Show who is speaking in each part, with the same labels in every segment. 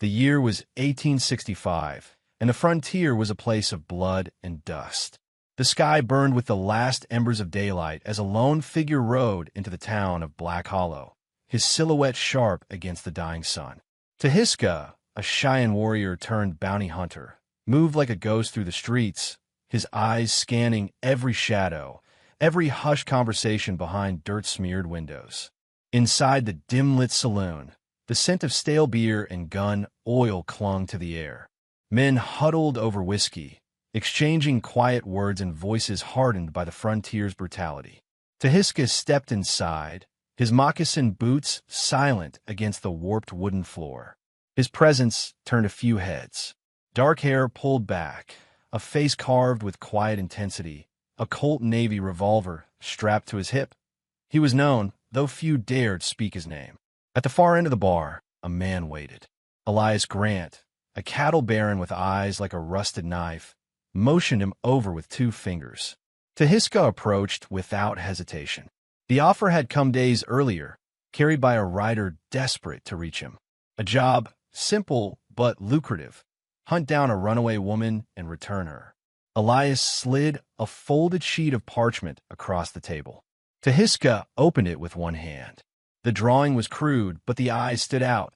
Speaker 1: The year was 1865, and the frontier was a place of blood and dust. The sky burned with the last embers of daylight as a lone figure rode into the town of Black Hollow, his silhouette sharp against the dying sun. Tehiska, a Cheyenne warrior turned bounty hunter, moved like a ghost through the streets, his eyes scanning every shadow, every hushed conversation behind dirt-smeared windows. Inside the dim-lit saloon, the scent of stale beer and gun oil clung to the air. Men huddled over whiskey, exchanging quiet words and voices hardened by the frontier's brutality. Tehiska stepped inside, his moccasin boots silent against the warped wooden floor. His presence turned a few heads. Dark hair pulled back, a face carved with quiet intensity, a Colt Navy revolver strapped to his hip. He was known, though few dared speak his name. At the far end of the bar, a man waited. Elias Grant, a cattle baron with eyes like a rusted knife, motioned him over with 2 fingers. Tehiska approached without hesitation. The offer had come days earlier, carried by a rider desperate to reach him. A job, simple but lucrative. Hunt down a runaway woman and return her. Elias slid a folded sheet of parchment across the table. Tehiska opened it with one hand. The drawing was crude, but the eyes stood out.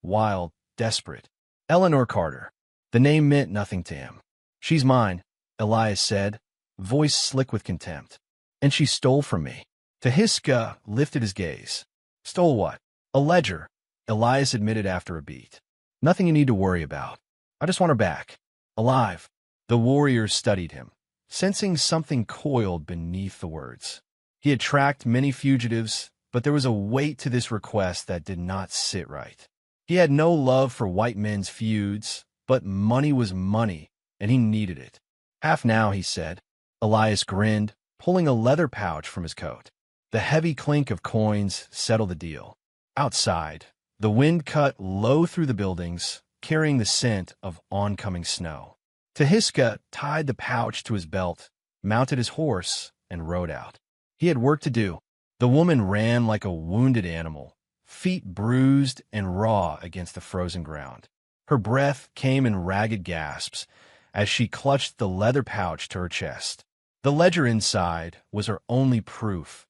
Speaker 1: Wild, desperate. Eleanor Carter. The name meant nothing to him. "She's mine," Elias said, voice slick with contempt. "And she stole from me." Tehiska lifted his gaze. "Stole what?" "A ledger," Elias admitted after a beat. "Nothing you need to worry about. I just want her back. Alive." The warrior studied him, sensing something coiled beneath the words. He had tracked many fugitives, but there was a weight to this request that did not sit right. He had no love for white men's feuds, but money was money, and he needed it. "Half now," he said. Elias grinned, pulling a leather pouch from his coat. The heavy clink of coins settled the deal. Outside, the wind cut low through the buildings, carrying the scent of oncoming snow. Tehiska tied the pouch to his belt, mounted his horse, and rode out. He had work to do. The woman ran like a wounded animal, feet bruised and raw against the frozen ground. Her breath came in ragged gasps as she clutched the leather pouch to her chest. The ledger inside was her only proof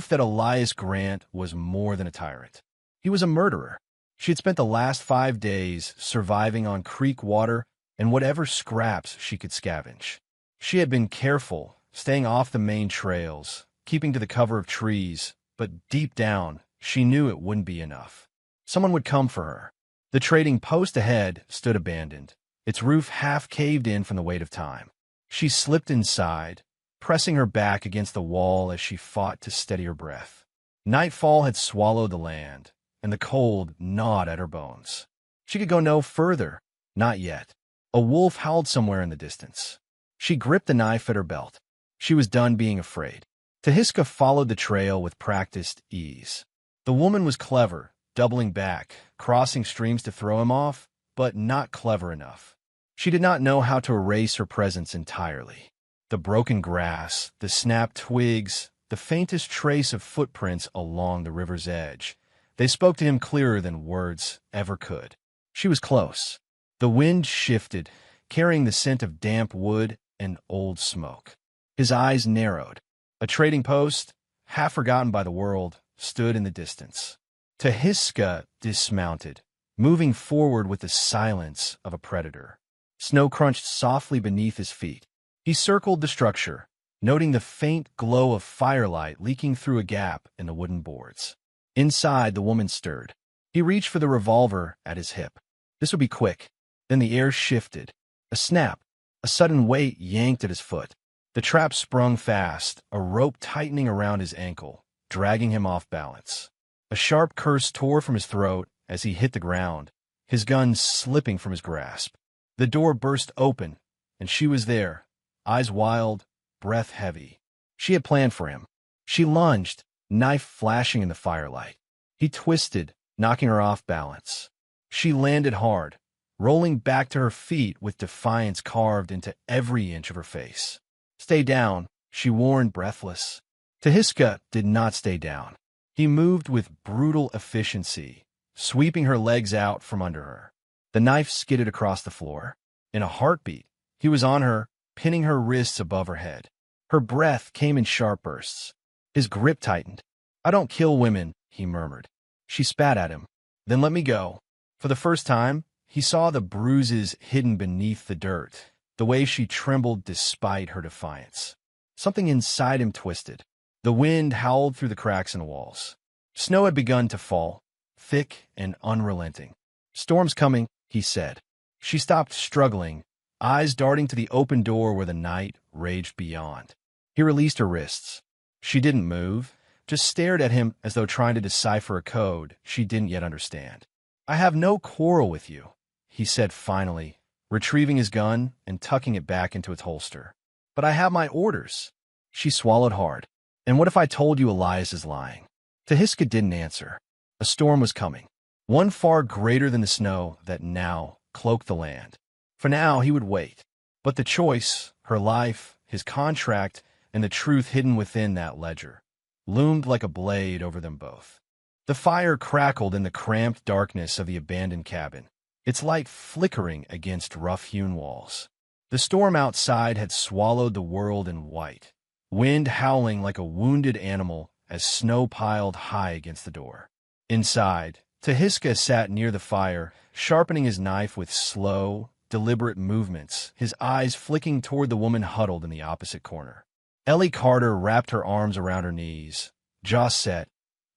Speaker 1: that Elias Grant was more than a tyrant. He was a murderer. She had spent the last 5 days surviving on creek water and whatever scraps she could scavenge. She had been careful, staying off the main trails, keeping to the cover of trees, but deep down, she knew it wouldn't be enough. Someone would come for her. The trading post ahead stood abandoned, its roof half caved in from the weight of time. She slipped inside, pressing her back against the wall as she fought to steady her breath. Nightfall had swallowed the land, and the cold gnawed at her bones. She could go no further, not yet. A wolf howled somewhere in the distance. She gripped the knife at her belt. She was done being afraid. Tehiska followed the trail with practiced ease. The woman was clever, doubling back, crossing streams to throw him off, but not clever enough. She did not know how to erase her presence entirely. The broken grass, the snapped twigs, the faintest trace of footprints along the river's edge. They spoke to him clearer than words ever could. She was close. The wind shifted, carrying the scent of damp wood and old smoke. His eyes narrowed. A trading post, half forgotten by the world, stood in the distance. Tehiska dismounted, moving forward with the silence of a predator. Snow crunched softly beneath his feet. He circled the structure, noting the faint glow of firelight leaking through a gap in the wooden boards. Inside, the woman stirred. He reached for the revolver at his hip. This would be quick. Then the air shifted. A snap. A sudden weight yanked at his foot. The trap sprung fast, a rope tightening around his ankle, dragging him off balance. A sharp curse tore from his throat as he hit the ground, his gun slipping from his grasp. The door burst open, and she was there, eyes wild, breath heavy. She had planned for him. She lunged, knife flashing in the firelight. He twisted, knocking her off balance. She landed hard, rolling back to her feet with defiance carved into every inch of her face. "Stay down," she warned, breathless. Tehiska did not stay down. He moved with brutal efficiency, sweeping her legs out from under her. The knife skidded across the floor. In a heartbeat, he was on her, pinning her wrists above her head. Her breath came in sharp bursts. His grip tightened. "I don't kill women," he murmured. She spat at him. "Then let me go." For the first time, he saw the bruises hidden beneath the dirt, the way she trembled despite her defiance. Something inside him twisted. The wind howled through the cracks in the walls. Snow had begun to fall, thick and unrelenting. "Storm's coming," he said. She stopped struggling, eyes darting to the open door where the night raged beyond. He released her wrists. She didn't move, just stared at him as though trying to decipher a code she didn't yet understand. "I have no quarrel with you," he said finally, retrieving his gun and tucking it back into its holster. "But I have my orders." She swallowed hard. "And what if I told you Elias is lying?" Tehiska didn't answer. A storm was coming, one far greater than the snow that now cloaked the land. For now, he would wait. But the choice, her life, his contract, and the truth hidden within that ledger, loomed like a blade over them both. The fire crackled in the cramped darkness of the abandoned cabin, its light flickering against rough-hewn walls. The storm outside had swallowed the world in white, wind howling like a wounded animal as snow piled high against the door. Inside, Tehiska sat near the fire, sharpening his knife with slow, deliberate movements, his eyes flicking toward the woman huddled in the opposite corner. Ellie Carter wrapped her arms around her knees, jaw set,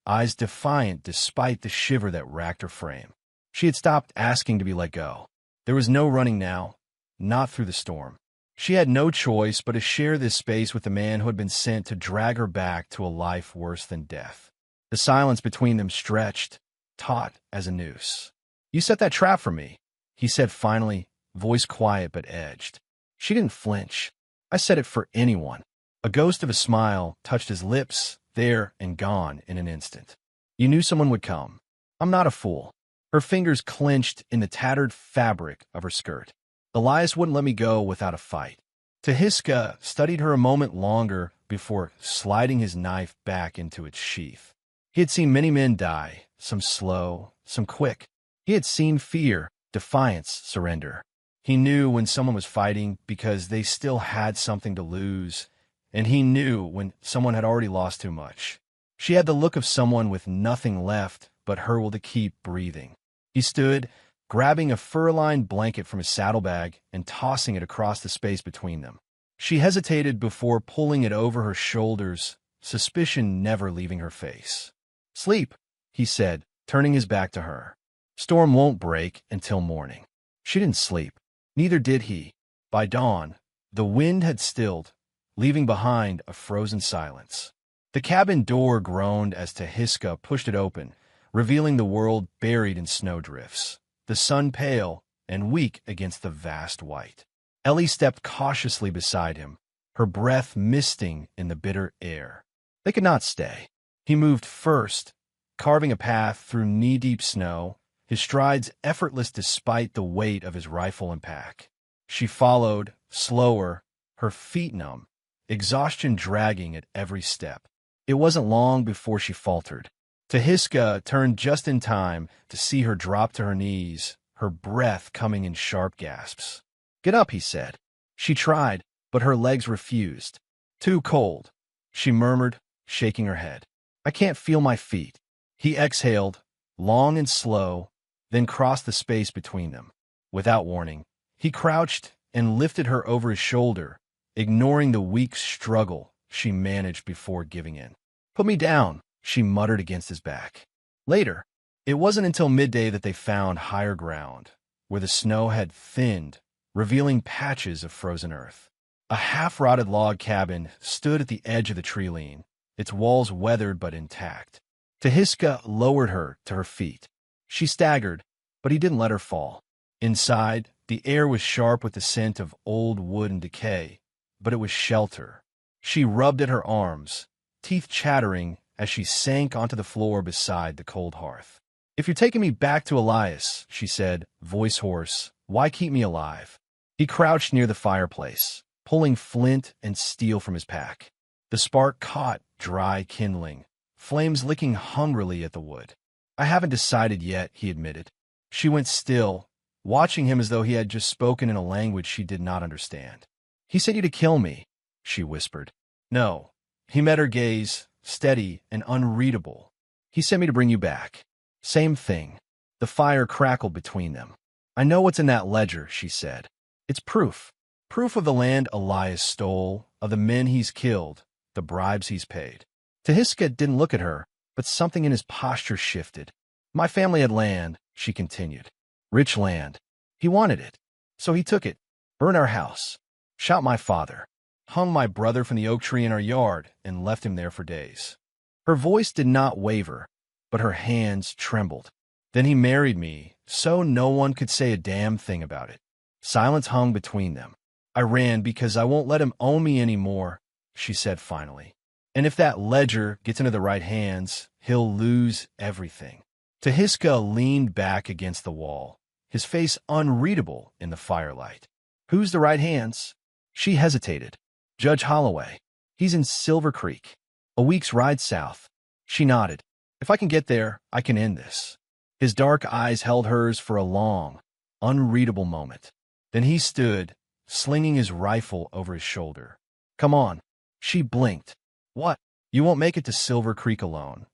Speaker 1: eyes defiant despite the shiver that racked her frame. She had stopped asking to be let go. There was no running now, not through the storm. She had no choice but to share this space with the man who had been sent to drag her back to a life worse than death. The silence between them stretched, taut as a noose. "You set that trap for me," he said finally, voice quiet but edged. She didn't flinch. "I set it for anyone." A ghost of a smile touched his lips, there and gone in an instant. "You knew someone would come. I'm not a fool." Her fingers clenched in the tattered fabric of her skirt. "Elias wouldn't let me go without a fight." Tehiska studied her a moment longer before sliding his knife back into its sheath. He had seen many men die, some slow, some quick. He had seen fear, defiance, surrender. He knew when someone was fighting because they still had something to lose, and he knew when someone had already lost too much. She had the look of someone with nothing left but her will to keep breathing. He stood, grabbing a fur-lined blanket from his saddlebag and tossing it across the space between them. She hesitated before pulling it over her shoulders, suspicion never leaving her face. "Sleep," he said, turning his back to her. "Storm won't break until morning." She didn't sleep. Neither did he. By dawn, the wind had stilled, leaving behind a frozen silence. The cabin door groaned as Tehiska pushed it open, revealing the world buried in snowdrifts, the sun pale and weak against the vast white. Ellie stepped cautiously beside him, her breath misting in the bitter air. They could not stay. He moved first, carving a path through knee-deep snow, his strides effortless despite the weight of his rifle and pack. She followed, slower, her feet numb, exhaustion dragging at every step. It wasn't long before she faltered. Tehiska turned just in time to see her drop to her knees, her breath coming in sharp gasps. "Get up," he said. She tried, but her legs refused. "Too cold," she murmured, shaking her head. "I can't feel my feet." He exhaled, long and slow, then crossed the space between them. Without warning, he crouched and lifted her over his shoulder, ignoring the weak struggle she managed before giving in. "Put me down," she muttered against his back. Later, it wasn't until midday that they found higher ground, where the snow had thinned, revealing patches of frozen earth. A half-rotted log cabin stood at the edge of the tree line, its walls weathered but intact. Tehiska lowered her to her feet. She staggered, but he didn't let her fall. Inside, the air was sharp with the scent of old wood and decay, but it was shelter. She rubbed at her arms, teeth chattering as she sank onto the floor beside the cold hearth. "If you're taking me back to Elias," she said, voice hoarse, "why keep me alive?" He crouched near the fireplace, pulling flint and steel from his pack. The spark caught dry kindling, flames licking hungrily at the wood. "I haven't decided yet," he admitted. She went still, watching him as though he had just spoken in a language she did not understand. "He sent you to kill me," she whispered. "No." He met her gaze, steady and unreadable. "He sent me to bring you back." "Same thing." The fire crackled between them. "I know what's in that ledger," she said. "It's proof. Proof of the land Elias stole, of the men he's killed, the bribes he's paid." Tehiska didn't look at her, but something in his posture shifted. "My family had land," she continued. "Rich land. He wanted it. So he took it, burned our house, shot my father, hung my brother from the oak tree in our yard, and left him there for days." Her voice did not waver, but her hands trembled. "Then he married me, so no one could say a damn thing about it." Silence hung between them. "I ran because I won't let him own me anymore," she said finally. "And if that ledger gets into the right hands, he'll lose everything." Tehiska leaned back against the wall, his face unreadable in the firelight. "Who's the right hands?" She hesitated. "Judge Holloway. He's in Silver Creek, a week's ride south." She nodded. "If I can get there, I can end this." His dark eyes held hers for a long, unreadable moment. Then he stood, slinging his rifle over his shoulder. "Come on." She blinked. "What? You won't make it to Silver Creek alone."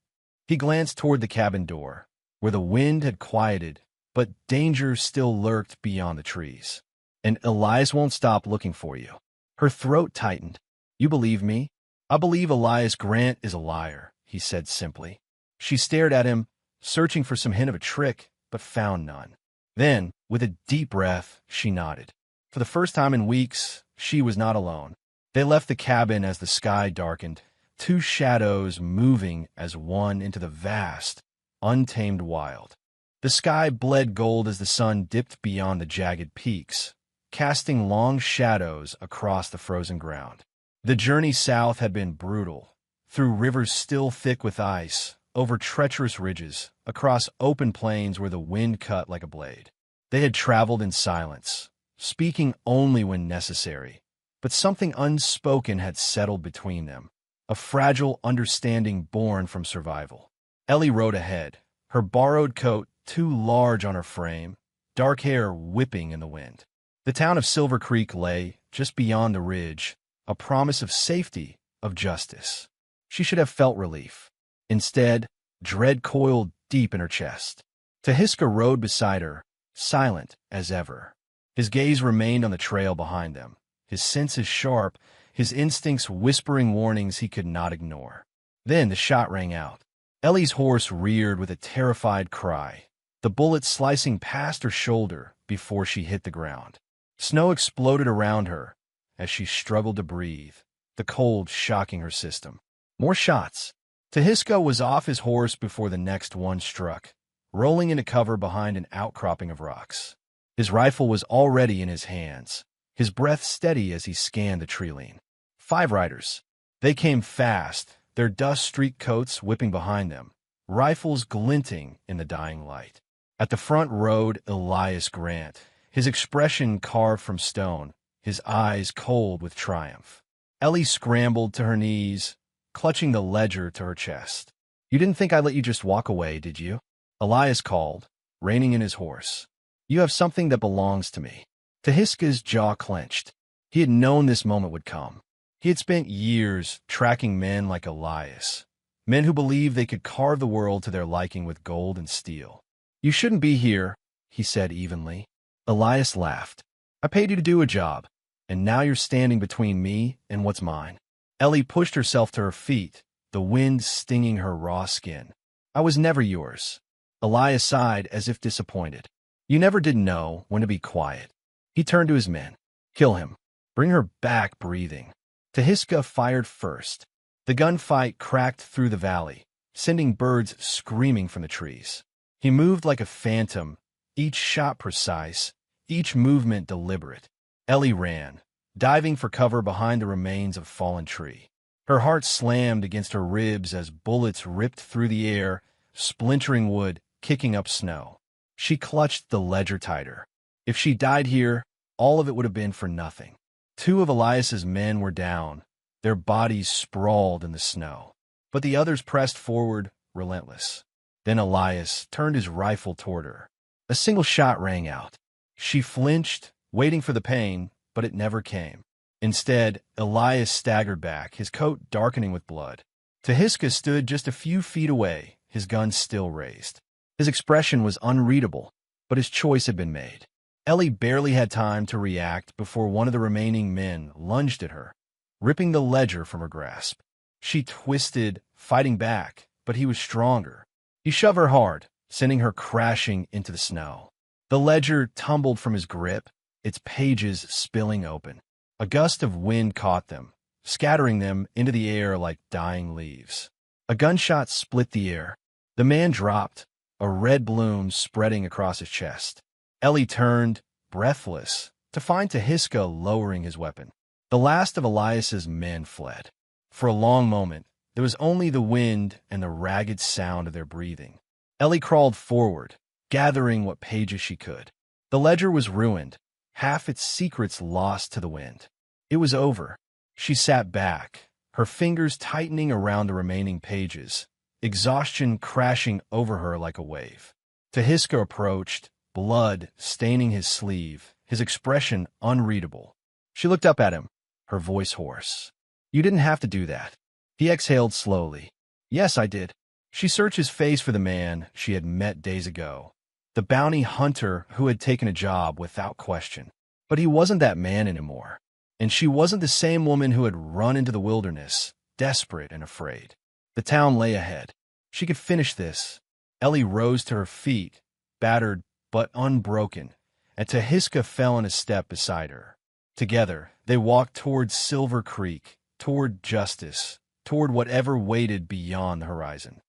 Speaker 1: He glanced toward the cabin door, where the wind had quieted, but danger still lurked beyond the trees. "And Elias won't stop looking for you." Her throat tightened. "You believe me?" "I believe Elias Grant is a liar," he said simply. She stared at him, searching for some hint of a trick, but found none. Then, with a deep breath, she nodded. For the first time in weeks, she was not alone. They left the cabin as the sky darkened, two shadows moving as one into the vast, untamed wild. The sky bled gold as the sun dipped beyond the jagged peaks, casting long shadows across the frozen ground. The journey south had been brutal, through rivers still thick with ice, over treacherous ridges, across open plains where the wind cut like a blade. They had traveled in silence, speaking only when necessary, but something unspoken had settled between them, a fragile understanding born from survival. Ellie rode ahead, her borrowed coat too large on her frame, dark hair whipping in the wind. The town of Silver Creek lay just beyond the ridge, a promise of safety, of justice. She should have felt relief. Instead, dread coiled deep in her chest. Tehiska rode beside her, silent as ever. His gaze remained on the trail behind them, his senses sharp, his instincts whispering warnings he could not ignore. Then the shot rang out. Ellie's horse reared with a terrified cry, the bullet slicing past her shoulder before she hit the ground. Snow exploded around her as she struggled to breathe, the cold shocking her system. More shots. Tehiska was off his horse before the next one struck, rolling into cover behind an outcropping of rocks. His rifle was already in his hands, his breath steady as he scanned the tree-line. 5 riders. They came fast, their dust-streaked coats whipping behind them, rifles glinting in the dying light. At the front rode Elias Grant, his expression carved from stone, his eyes cold with triumph. Ellie scrambled to her knees, clutching the ledger to her chest. "You didn't think I'd let you just walk away, did you?" Elias called, reining in his horse. "You have something that belongs to me." Tehiska's jaw clenched. He had known this moment would come. He had spent years tracking men like Elias, men who believed they could carve the world to their liking with gold and steel. "You shouldn't be here," he said evenly. Elias laughed. "I paid you to do a job, and now you're standing between me and what's mine." Ellie pushed herself to her feet, the wind stinging her raw skin. "I was never yours." Elias sighed as if disappointed. "You never did know when to be quiet." He turned to his men. "Kill him. Bring her back breathing." Tehiska fired first. The gunfight cracked through the valley, sending birds screaming from the trees. He moved like a phantom, each shot precise, each movement deliberate. Ellie ran, diving for cover behind the remains of a fallen tree. Her heart slammed against her ribs as bullets ripped through the air, splintering wood, kicking up snow. She clutched the ledger tighter. If she died here, all of it would have been for nothing. 2 of Elias's men were down, their bodies sprawled in the snow. But the others pressed forward, relentless. Then Elias turned his rifle toward her. A single shot rang out. She flinched, waiting for the pain, but it never came. Instead, Elias staggered back, his coat darkening with blood. Tehiska stood just a few feet away, his gun still raised. His expression was unreadable, but his choice had been made. Ellie barely had time to react before one of the remaining men lunged at her, ripping the ledger from her grasp. She twisted, fighting back, but he was stronger. He shoved her hard, sending her crashing into the snow. The ledger tumbled from his grip, its pages spilling open. A gust of wind caught them, scattering them into the air like dying leaves. A gunshot split the air. The man dropped, a red bloom spreading across his chest. Ellie turned, breathless, to find Tehiska lowering his weapon. The last of Elias's men fled. For a long moment, there was only the wind and the ragged sound of their breathing. Ellie crawled forward, gathering what pages she could. The ledger was ruined, half its secrets lost to the wind. It was over. She sat back, her fingers tightening around the remaining pages, exhaustion crashing over her like a wave. Tehiska approached, blood staining his sleeve, his expression unreadable. She looked up at him, her voice hoarse. "You didn't have to do that." He exhaled slowly. "Yes, I did." She searched his face for the man she had met days ago, the bounty hunter who had taken a job without question. But he wasn't that man anymore, and she wasn't the same woman who had run into the wilderness, desperate and afraid. The town lay ahead. She could finish this. Ellie rose to her feet, battered but unbroken, and Tehiska fell in a step beside her. Together, they walked toward Silver Creek, toward justice, toward whatever waited beyond the horizon.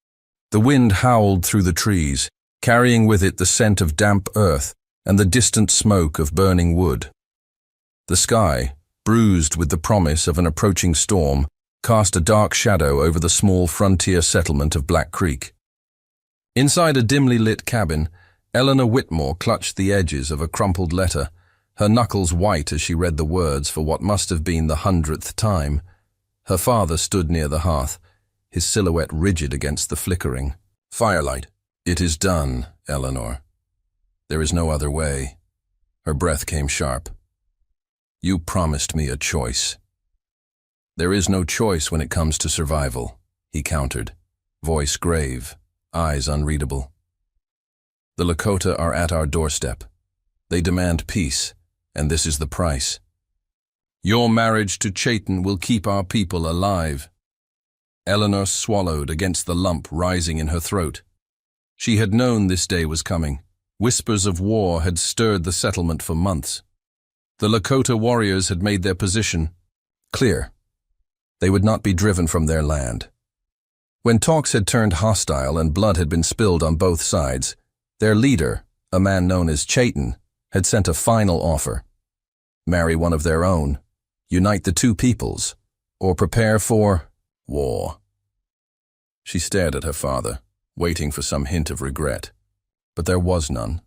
Speaker 2: The wind howled through the trees, carrying with it the scent of damp earth and the distant smoke of burning wood. The sky, bruised with the promise of an approaching storm, cast a dark shadow over the small frontier settlement of Black Creek. Inside a dimly lit cabin, Eleanor Whitmore clutched the edges of a crumpled letter, her knuckles white as she read the words for what must have been the 100th time. Her father stood near the hearth, his silhouette rigid against the flickering firelight. "It is done, Eleanor. There is no other way." Her breath came sharp. "You promised me a choice." "There is no choice when it comes to survival," he countered, voice grave, eyes unreadable. "The Lakota are at our doorstep. They demand peace, and this is the price. Your marriage to Cheyenne will keep our people alive." Eleanor swallowed against the lump rising in her throat. She had known this day was coming. Whispers of war had stirred the settlement for months. The Lakota warriors had made their position clear. They would not be driven from their land. When talks had turned hostile and blood had been spilled on both sides, their leader, a man known as Cheyenne, had sent a final offer. Marry one of their own, unite the two peoples, or prepare for war. She stared at her father, waiting for some hint of regret, but there was none.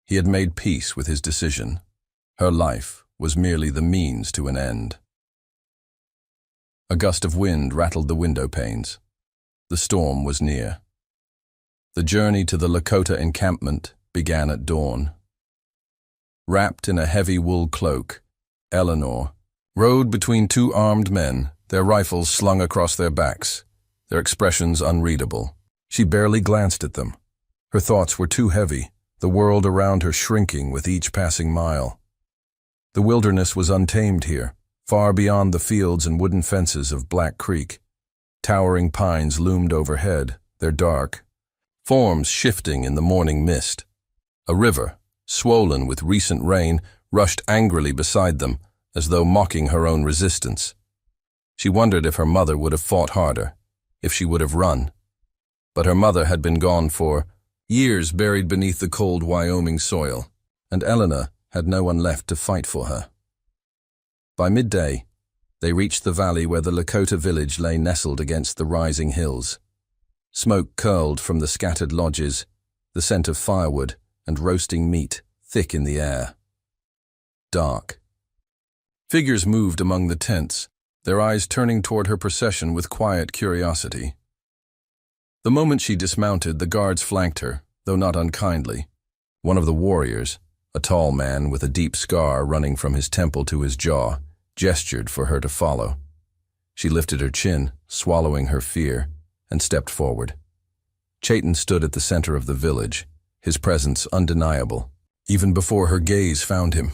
Speaker 2: He had made peace with his decision. Her life was merely the means to an end. A gust of wind rattled the window panes. The storm was near. The journey to the Lakota encampment began at dawn. Wrapped in a heavy wool cloak, Eleanor rode between two armed men, their rifles slung across their backs, their expressions unreadable. She barely glanced at them. Her thoughts were too heavy, the world around her shrinking with each passing mile. The wilderness was untamed here, far beyond the fields and wooden fences of Black Creek. Towering pines loomed overhead, their dark forms shifting in the morning mist. A river, swollen with recent rain, rushed angrily beside them, as though mocking her own resistance. She wondered if her mother would have fought harder, if she would have run. But her mother had been gone for years, buried beneath the cold Wyoming soil, and Eleanor had no one left to fight for her. By midday, they reached the valley where the Lakota village lay nestled against the rising hills. Smoke curled from the scattered lodges, the scent of firewood and roasting meat thick in the air. Dark. Figures moved among the tents, their eyes turning toward her procession with quiet curiosity. The moment she dismounted, the guards flanked her, though not unkindly. One of the warriors, A tall man with a deep scar running from his temple to his jaw gestured for her to follow. She lifted her chin, swallowing her fear, and stepped forward. Cheyenne stood at the center of the village, his presence undeniable, even before her gaze found him.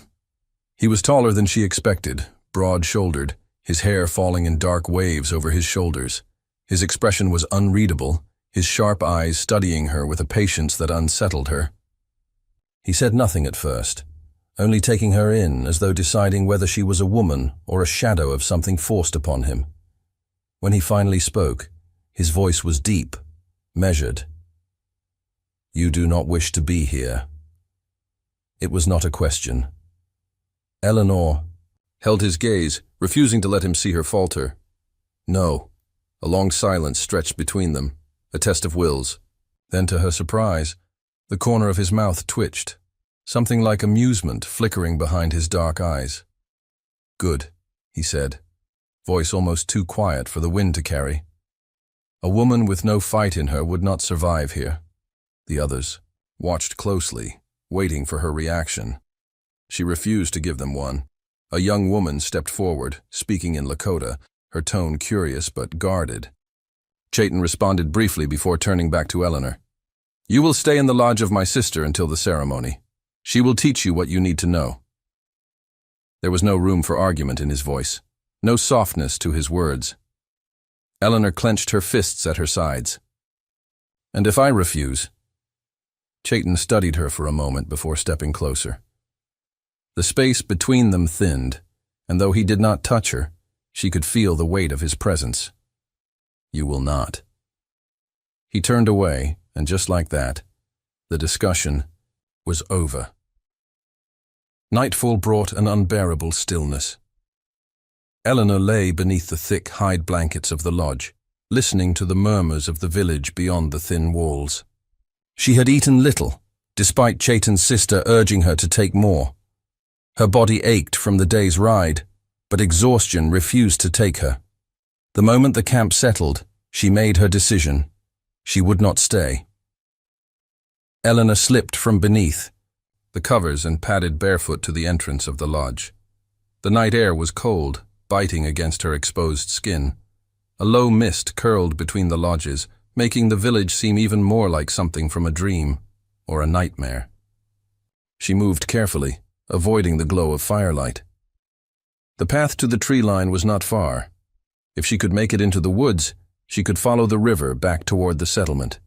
Speaker 2: He was taller than she expected, broad-shouldered, his hair falling in dark waves over his shoulders. His expression was unreadable, his sharp eyes studying her with a patience that unsettled her. He said nothing at first, only taking her in as though deciding whether she was a woman or a shadow of something forced upon him. When he finally spoke, his voice was deep, measured. "You do not wish to be here." It was not a question. Eleanor held his gaze, refusing to let him see her falter. "No." A long silence stretched between them, a test of wills. Then, to her surprise, the corner of his mouth twitched, something like amusement flickering behind his dark eyes. "Good," he said, voice almost too quiet for the wind to carry. A woman with no fight in her would not survive here. The others watched closely, waiting for her reaction. She refused to give them one. A young woman stepped forward, speaking in Lakota, her tone curious but guarded. Cheyenne responded briefly before turning back to Eleanor. "You will stay in the lodge of my sister until the ceremony. She will teach you what you need to know." There was no room for argument in his voice, no softness to his words. Eleanor clenched her fists at her sides. "And if I refuse?" Cheyenne studied her for a moment before stepping closer. The space between them thinned, and though he did not touch her, she could feel the weight of his presence. "You will not." He turned away, and just like that, the discussion was over. Nightfall brought an unbearable stillness. Eleanor lay beneath the thick hide blankets of the lodge, listening to the murmurs of the village beyond the thin walls. She had eaten little, despite Cheyenne's sister urging her to take more. Her body ached from the day's ride, but exhaustion refused to take her. The moment the camp settled, she made her decision. She would not stay. Eleanor slipped from beneath the covers and padded barefoot to the entrance of the lodge. The night air was cold, biting against her exposed skin. A low mist curled between the lodges, making the village seem even more like something from a dream or a nightmare. She moved carefully, avoiding the glow of firelight. The path to the tree line was not far. If she could make it into the woods, she could follow the river back toward the settlement.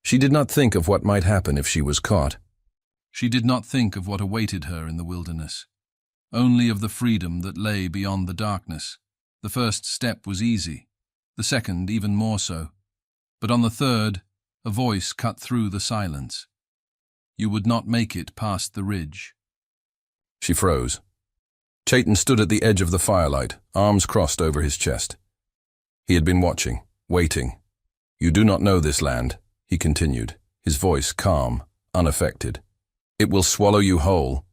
Speaker 2: She did not think of what might happen if she was caught. She did not think of what awaited her in the wilderness, only of the freedom that lay beyond the darkness. The first step was easy, the second even more so. But on the third, a voice cut through the silence. You would not make it past the ridge. She froze. Cheyenne stood at the edge of the firelight, arms crossed over his chest. He had been watching, waiting. "You do not know this land," he continued, his voice calm, unaffected. "It will swallow you whole."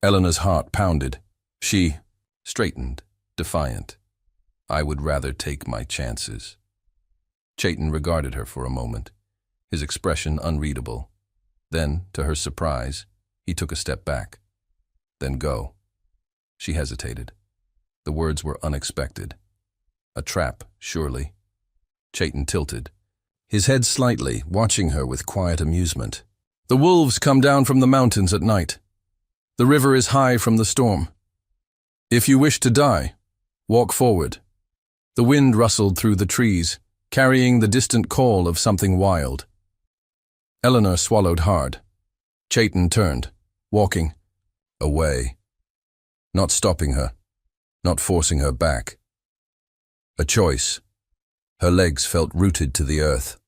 Speaker 2: Eleanor's heart pounded. She straightened, defiant. "I would rather take my chances." Cheyenne regarded her for a moment, his expression unreadable. Then, to her surprise, he took a step back. "Then go." She hesitated. The words were unexpected. A trap, surely. Cheyenne tilted, his head slightly, watching her with quiet amusement. "The wolves come down from the mountains at night. The river is high from the storm. If you wish to die, walk forward." The wind rustled through the trees, carrying the distant call of something wild. Eleanor swallowed hard. Cheyenne turned, walking away, not stopping her, not forcing her back. A choice. Her legs felt rooted to the earth.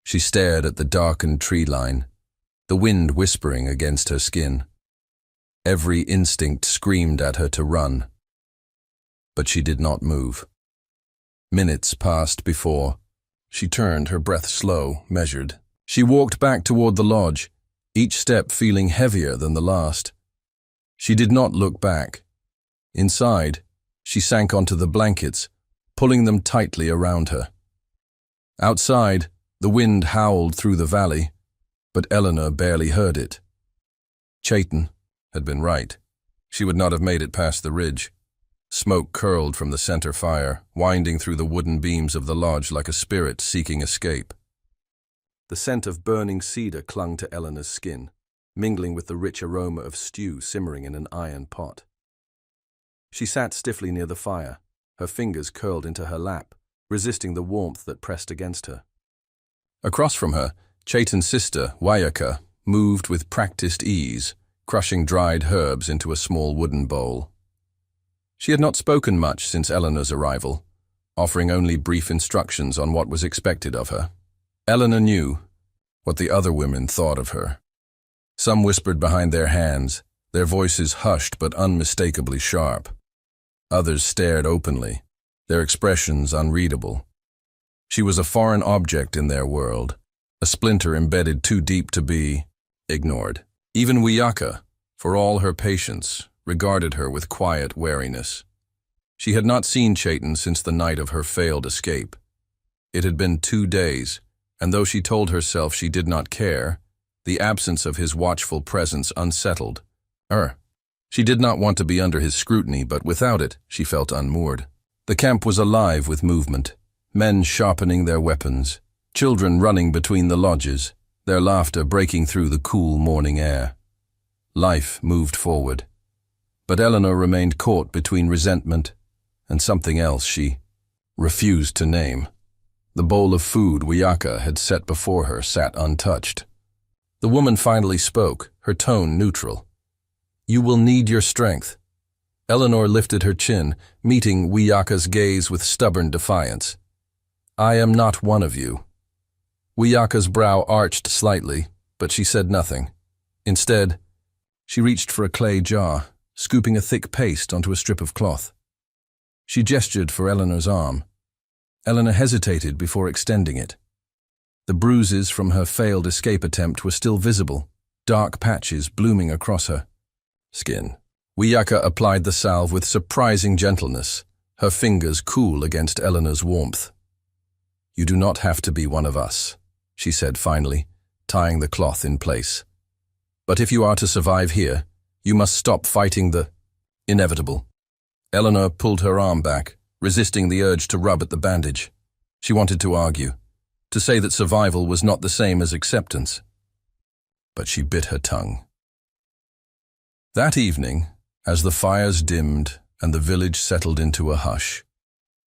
Speaker 2: She stared at the darkened tree line, the wind whispering against her skin. Every instinct screamed at her to run. But she did not move. Minutes passed before she turned, her breath slow, measured. She walked back toward the lodge, each step feeling heavier than the last. She did not look back. Inside, she sank onto the blankets, pulling them tightly around her. Outside, the wind howled through the valley, but Eleanor barely heard it. Cheyenne had been right. She would not have made it past the ridge. Smoke curled from the center fire, winding through the wooden beams of the lodge like a spirit seeking escape. The scent of burning cedar clung to Eleanor's skin, mingling with the rich aroma of stew simmering in an iron pot. She sat stiffly near the fire, her fingers curled into her lap, resisting the warmth that pressed against her. Across from her, Cheyenne's sister, Wayaka, moved with practiced ease, crushing dried herbs into a small wooden bowl. She had not spoken much since Eleanor's arrival, offering only brief instructions on what was expected of her. Eleanor knew what the other women thought of her. Some whispered behind their hands, their voices hushed but unmistakably sharp. Others stared openly, their expressions unreadable. She was a foreign object in their world, a splinter embedded too deep to be ignored. Even Wayaka, for all her patience, regarded her with quiet wariness. She had not seen Cheyenne since the night of her failed escape. It had been 2 days, and though she told herself she did not care, the absence of his watchful presence unsettled her. She did not want to be under his scrutiny, but without it, she felt unmoored. The camp was alive with movement, men sharpening their weapons, children running between the lodges, their laughter breaking through the cool morning air. Life moved forward. But Eleanor remained caught between resentment and something else she refused to name. The bowl of food Wayaka had set before her sat untouched. The woman finally spoke, her tone neutral. "You will need your strength." Eleanor lifted her chin, meeting Wayaka's gaze with stubborn defiance. "I am not one of you." Wayaka's brow arched slightly, but she said nothing. Instead, she reached for a clay jar, scooping a thick paste onto a strip of cloth. She gestured for Eleanor's arm. Eleanor hesitated before extending it. The bruises from her failed escape attempt were still visible, dark patches blooming across her skin. Wayaka applied the salve with surprising gentleness, her fingers cool against Eleanor's warmth. "You do not have to be one of us," she said finally, tying the cloth in place. "But if you are to survive here, you must stop fighting the inevitable." Eleanor pulled her arm back, resisting the urge to rub at the bandage. She wanted to argue, to say that survival was not the same as acceptance. But she bit her tongue. That evening, as the fires dimmed and the village settled into a hush,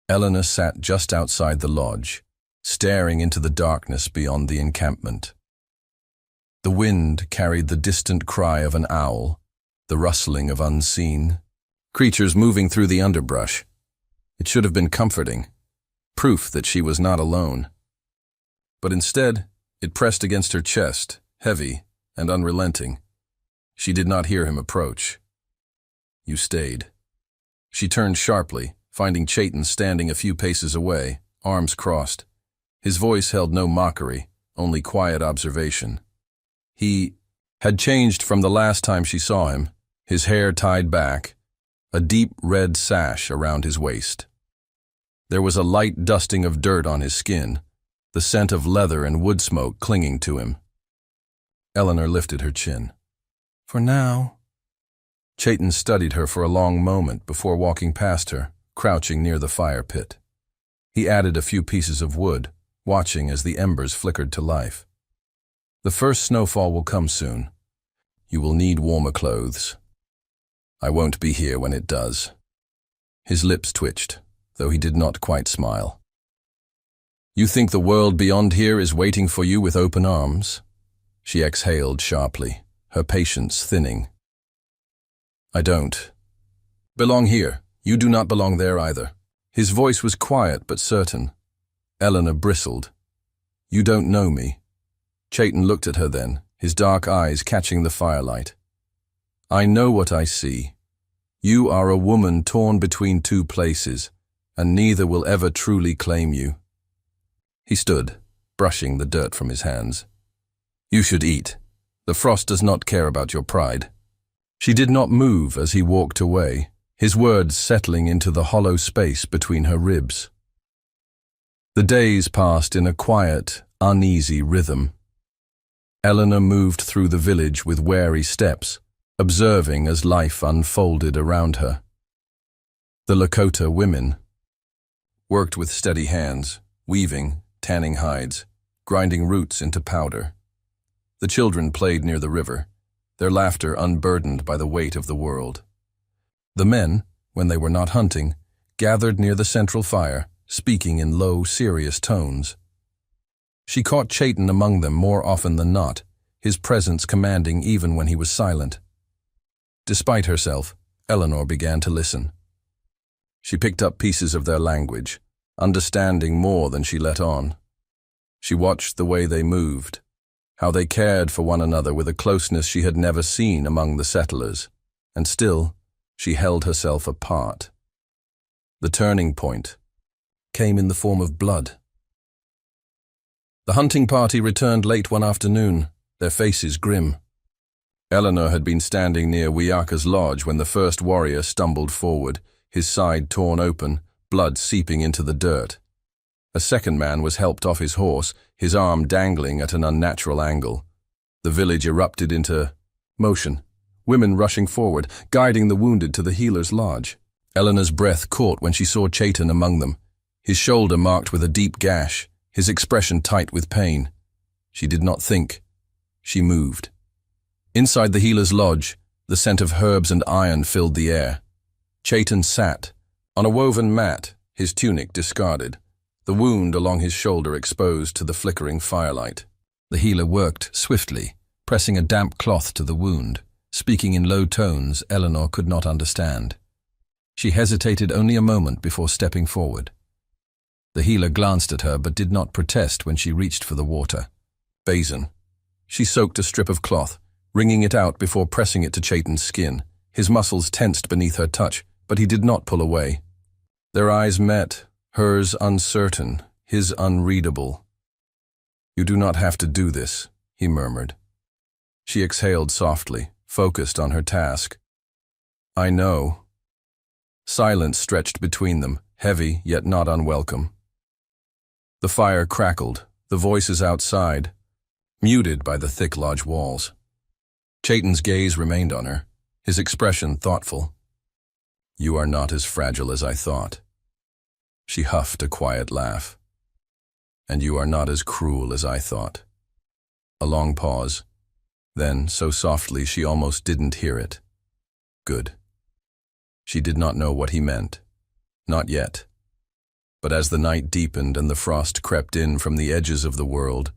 Speaker 2: Eleanor sat just outside the lodge, staring into the darkness beyond the encampment. The wind carried the distant cry of an owl, the rustling of unseen creatures moving through the underbrush. It should have been comforting, proof that she was not alone. But instead, it pressed against her chest, heavy and unrelenting. She did not hear him approach. "You stayed." She turned sharply, finding Cheyenne standing a few paces away, arms crossed. His voice held no mockery, only quiet observation. He had changed from the last time she saw him, his hair tied back, a deep red sash around his waist. There was a light dusting of dirt on his skin, the scent of leather and wood smoke clinging to him. Eleanor lifted her chin. "For now." Cheyenne studied her for a long moment before walking past her, crouching near the fire pit. He added a few pieces of wood, watching as the embers flickered to life. "The first snowfall will come soon. You will need warmer clothes. I won't be here when it does." His lips twitched, though he did not quite smile. "You think the world beyond here is waiting for you with open arms?" She exhaled sharply, her patience thinning. "I don't belong here. You do not belong there either." His voice was quiet but certain. Eleanor bristled. "You don't know me." Cheyenne looked at her then, his dark eyes catching the firelight. "I know what I see. You are a woman torn between two places, and neither will ever truly claim you." He stood, brushing the dirt from his hands. "You should eat. The frost does not care about your pride." She did not move as he walked away, his words settling into the hollow space between her ribs. The days passed in a quiet, uneasy rhythm. Eleanor moved through the village with wary steps, observing as life unfolded around her. The Lakota women worked with steady hands, weaving, tanning hides, grinding roots into powder. The children played near the river, their laughter unburdened by the weight of the world. The men, when they were not hunting, gathered near the central fire, speaking in low, serious tones. She caught Cheyenne among them more often than not, his presence commanding even when he was silent. Despite herself, Eleanor began to listen. She picked up pieces of their language, understanding more than she let on. She watched the way they moved, how they cared for one another with a closeness she had never seen among the settlers, and still, she held herself apart. The turning point came in the form of blood. The hunting party returned late one afternoon, their faces grim. Eleanor had been standing near Wiaka's lodge when the first warrior stumbled forward, his side torn open, blood seeping into the dirt. A second man was helped off his horse, his arm dangling at an unnatural angle. The village erupted into motion, women rushing forward, guiding the wounded to the healer's lodge. Eleanor's breath caught when she saw Cheyenne among them, his shoulder marked with a deep gash, his expression tight with pain. She did not think. She moved. Inside the healer's lodge, the scent of herbs and iron filled the air. Cheyenne sat, on a woven mat, his tunic discarded, the wound along his shoulder exposed to the flickering firelight. The healer worked swiftly, pressing a damp cloth to the wound, speaking in low tones Eleanor could not understand. She hesitated only a moment before stepping forward. The healer glanced at her but did not protest when she reached for the water. Basin. She soaked a strip of cloth, wringing it out before pressing it to Cheyenne's skin. His muscles tensed beneath her touch, but he did not pull away. Their eyes met, hers uncertain, his unreadable. "You do not have to do this," he murmured. She exhaled softly, focused on her task. "I know." Silence stretched between them, heavy yet not unwelcome. The fire crackled, the voices outside, muted by the thick lodge walls. Cheyenne's gaze remained on her, his expression thoughtful. "You are not as fragile as I thought." She huffed a quiet laugh. "And you are not as cruel as I thought." A long pause. Then, so softly she almost didn't hear it. "Good." She did not know what he meant. Not yet. But as the night deepened and the frost crept in from the edges of the world,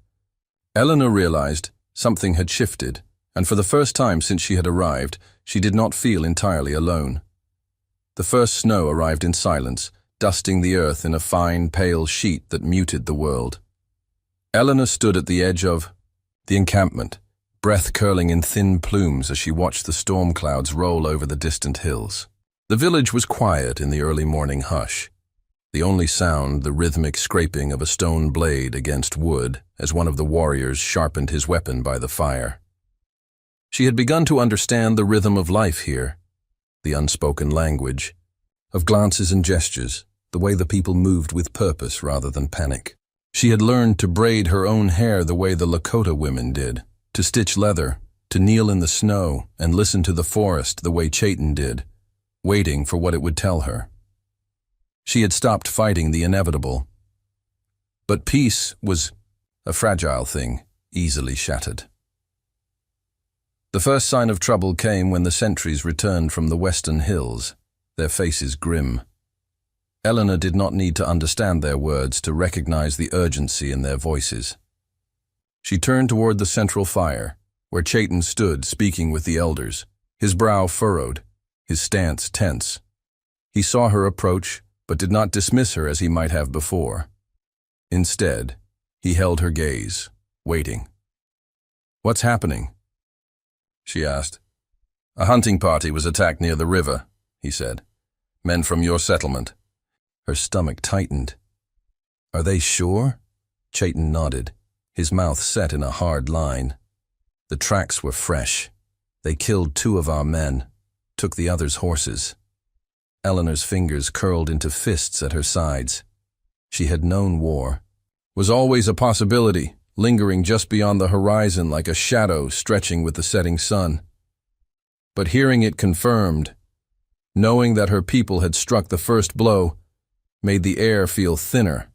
Speaker 2: Eleanor realized something had shifted, and for the first time since she had arrived, she did not feel entirely alone. The first snow arrived in silence, dusting the earth in a fine, pale sheet that muted the world. Eleanor stood at the edge of the encampment, breath curling in thin plumes as she watched the storm clouds roll over the distant hills. The village was quiet in the early morning hush. The only sound, the rhythmic scraping of a stone blade against wood as one of the warriors sharpened his weapon by the fire. She had begun to understand the rhythm of life here, the unspoken language, of glances and gestures, the way the people moved with purpose rather than panic. She had learned to braid her own hair the way the Lakota women did, to stitch leather, to kneel in the snow and listen to the forest the way Cheyenne did, waiting for what it would tell her. She had stopped fighting the inevitable. But peace was a fragile thing, easily shattered. The first sign of trouble came when the sentries returned from the western hills, their faces grim. Eleanor did not need to understand their words to recognize the urgency in their voices. She turned toward the central fire, where Cheyenne stood speaking with the elders, his brow furrowed, his stance tense. He saw her approach, but did not dismiss her as he might have before. Instead, he held her gaze, waiting. "What's happening?" she asked. "A hunting party was attacked near the river," he said. "Men from your settlement." Her stomach tightened. "Are they sure?" Cheyenne nodded, his mouth set in a hard line. "The tracks were fresh. They killed 2 of our men, took the others' horses." Eleanor's fingers curled into fists at her sides. She had known war. Was always a possibility, lingering just beyond the horizon like a shadow stretching with the setting sun. But hearing it confirmed, knowing that her people had struck the first blow, made the air feel thinner,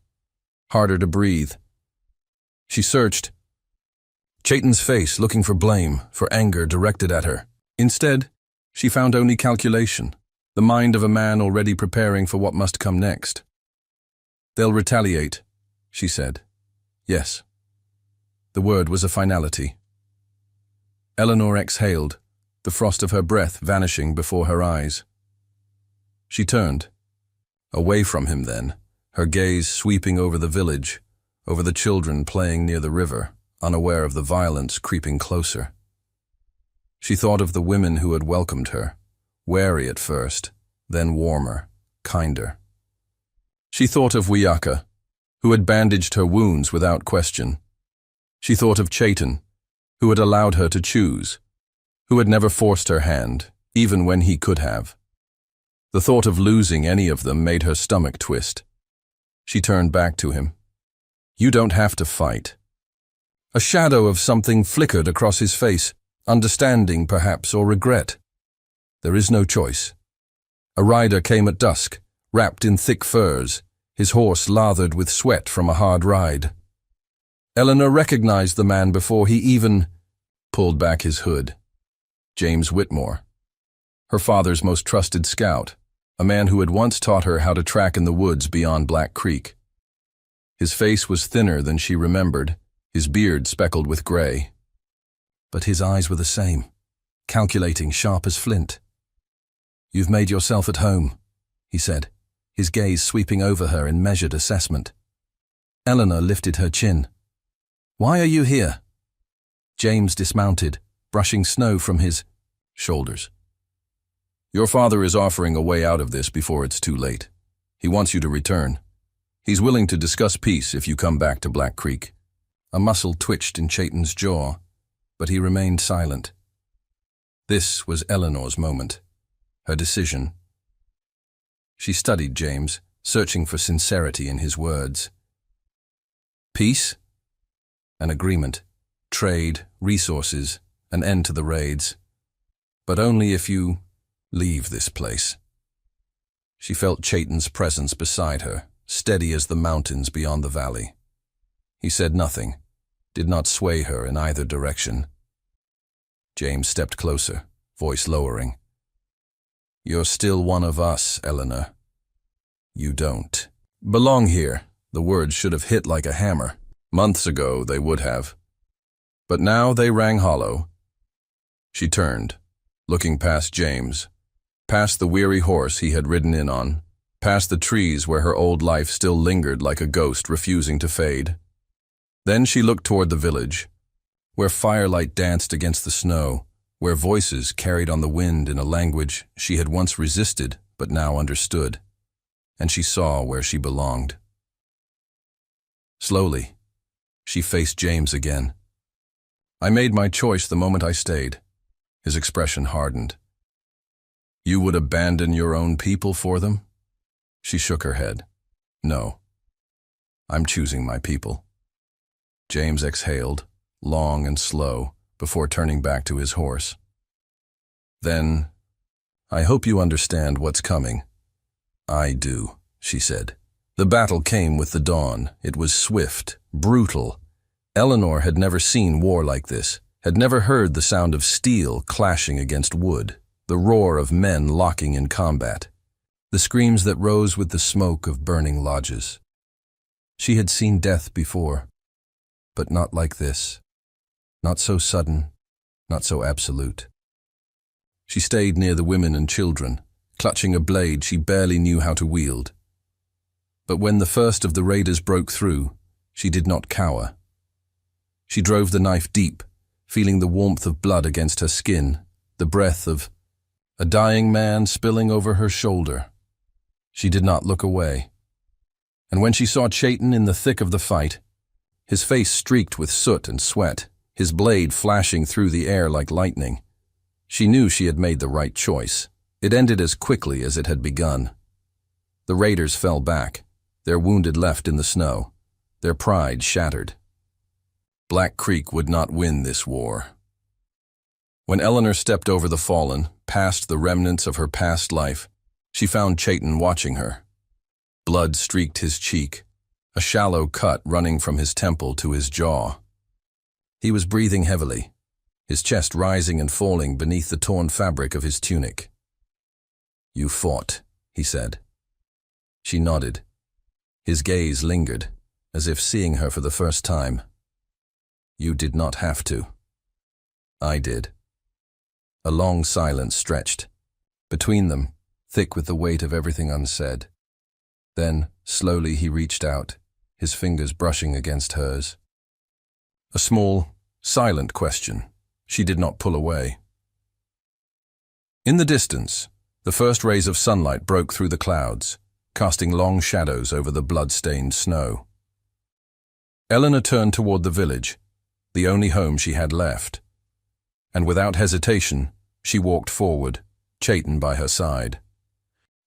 Speaker 2: harder to breathe. She searched, Cheyenne's face looking for blame, for anger directed at her. Instead, she found only calculation, the mind of a man already preparing for what must come next. "They'll retaliate," she said. Yes. The word was a finality. Eleanor exhaled, the frost of her breath vanishing before her eyes. She turned, away from him then, her gaze sweeping over the village, over the children playing near the river, unaware of the violence creeping closer. She thought of the women who had welcomed her, wary at first, then warmer, kinder. She thought of Wiyaka, who had bandaged her wounds without question. She thought of Cheyenne, who had allowed her to choose, who had never forced her hand, even when he could have. The thought of losing any of them made her stomach twist. She turned back to him. "You don't have to fight." A shadow of something flickered across his face, understanding perhaps or regret. "There is no choice." A rider came at dusk, wrapped in thick furs, his horse lathered with sweat from a hard ride. Eleanor recognized the man before he even pulled back his hood. James Whitmore, her father's most trusted scout, a man who had once taught her how to track in the woods beyond Black Creek. His face was thinner than she remembered, his beard speckled with gray. But his eyes were the same, calculating, sharp as flint. "You've made yourself at home," he said, his gaze sweeping over her in measured assessment. Eleanor lifted her chin. "Why are you here?" James dismounted, brushing snow from his shoulders. "Your father is offering a way out of this before it's too late. He wants you to return. He's willing to discuss peace if you come back to Black Creek." A muscle twitched in Cheyenne's jaw, but he remained silent. This was Eleanor's moment, her decision. She studied James, searching for sincerity in his words. Peace? An agreement. Trade, resources, an end to the raids. But only if you leave this place. She felt Cheyenne's presence beside her, steady as the mountains beyond the valley. He said nothing, did not sway her in either direction. James stepped closer, voice lowering. "You're still one of us, Eleanor. You don't belong here." The words should have hit like a hammer. Months ago they would have. But now they rang hollow. She turned, looking past James, past the weary horse he had ridden in on, past the trees where her old life still lingered like a ghost refusing to fade. Then she looked toward the village, where firelight danced against the snow, where voices carried on the wind in a language she had once resisted but now understood, and she saw where she belonged. Slowly, she faced James again. "I made my choice the moment I stayed." His expression hardened. "You would abandon your own people for them?" She shook her head. "No. I'm choosing my people." James exhaled, long and slow, before turning back to his horse. "Then, I hope you understand what's coming." "I do," she said. The battle came with the dawn. It was swift, brutal. Eleanor had never seen war like this, had never heard the sound of steel clashing against wood, the roar of men locking in combat, the screams that rose with the smoke of burning lodges. She had seen death before, but not like this. Not so sudden, not so absolute. She stayed near the women and children, clutching a blade she barely knew how to wield. But when the first of the raiders broke through, she did not cower. She drove the knife deep, feeling the warmth of blood against her skin, the breath of a dying man spilling over her shoulder. She did not look away. And when she saw Cheyenne in the thick of the fight, his face streaked with soot and sweat, his blade flashing through the air like lightning, she knew she had made the right choice. It ended as quickly as it had begun. The raiders fell back, their wounded left in the snow, their pride shattered. Black Creek would not win this war. When Eleanor stepped over the fallen, past the remnants of her past life, she found Cheyenne watching her. Blood streaked his cheek, a shallow cut running from his temple to his jaw. He was breathing heavily, his chest rising and falling beneath the torn fabric of his tunic. "You fought," he said. She nodded. His gaze lingered, as if seeing her for the first time. "You did not have to." "I did." A long silence stretched. Between them, thick with the weight of everything unsaid. Then, slowly he reached out, his fingers brushing against hers. A small, silent question. She did not pull away. In the distance, the first rays of sunlight broke through the clouds, casting long shadows over the blood-stained snow. Eleanor turned toward the village, the only home she had left. And without hesitation, she walked forward, Cheyenne by her side.